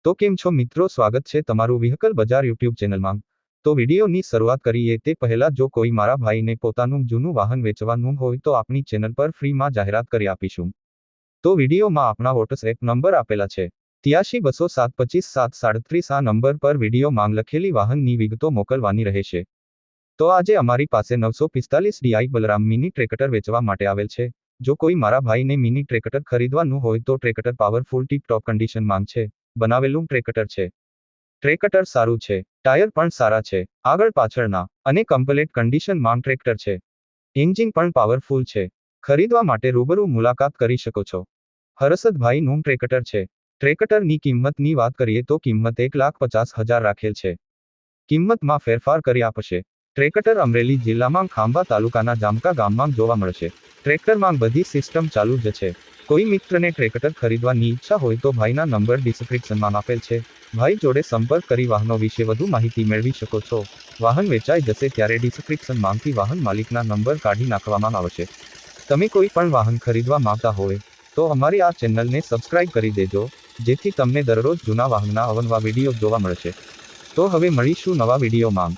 તો કેમ છો મિત્રો, સ્વાગત છે તમારું વ્હીકલ બજાર યુટ્યુબ ચેનલમાં। તો વિડીયોની શરૂઆત કરીએ તે પહેલા જો કોઈ મારા ભાઈને પોતાનું જૂનું વાહન વેચવાનું હોય તો આપણી ચેનલ પર ફ્રીમાં જાહેરાત કરી આપીશું। તો વિડીયોમાં આપણા વોટ્સએપ નંબર આપેલા છે 8320725737 આ નંબર પર વિડીયો માંગ લખેલી વાહનની વિગતો મોકલવાની રહેશે। તો આજે અમારી પાસે 945 DI બલરામ મિની ટ્રેક્ટર વેચવા માટે આવેલ છે। જો કોઈ મારા ભાઈને મિની ટ્રેક્ટર ખરીદવાનું હોય તો ટ્રેક્ટર પાવરફુલ ટીપ ટોપ કન્ડિશનમાં છે, બનાવેલું ટ્રેક્ટર છે। ટ્રેક્ટર સારું છે, ટાયર પણ સારા છે, આગળ પાછળના અને કમ્પ્લીટ કન્ડિશનમાં ટ્રેક્ટર છે। એન્જિન પણ પાવરફુલ છે। ખરીદવા માટે રૂબરૂ મુલાકાત કરી શકો છો। હરસદભાઈનું ટ્રેક્ટર છે। ટ્રેક્ટરની કિંમતની વાત કરીએ તો કિંમત 1,50,000 રાખેલ છે। કિંમતમાં ફેરફાર કરી આપશે। ટ્રેક્ટર અમરેલી જિલ્લામાં ખાંભા તાલુકાના જામકા ગામમાં જોવા મળશે। ટ્રેક્ટરમાં બધી સિસ્ટમ ચાલુ જ છે। કોઈ મિત્રને ટ્રેક્ટર ખરીદવાની ઈચ્છા હોય તો ભાઈના નંબર ડિસ્ક્રિપ્શનમાં આપેલ છે। ભાઈ જોડે સંપર્ક કરી વાહનો વિશે વધુ માહિતી મેળવી શકો છો। વાહન વેચાઈ જશે ત્યારે ડિસ્ક્રિપ્શનમાંથી વાહન માલિકના નંબર કાઢી નાખવામાં આવશે। તમે કોઈ પણ વાહન ખરીદવા માંગતા હોય તો અમારી આ ચેનલને સબસ્ક્રાઇબ કરી દેજો, જેથી તમને દરરોજ જૂના વાહનના અવનવા વિડીયો જોવા મળશે। તો હવે મળીશું નવા વિડીયોમાં।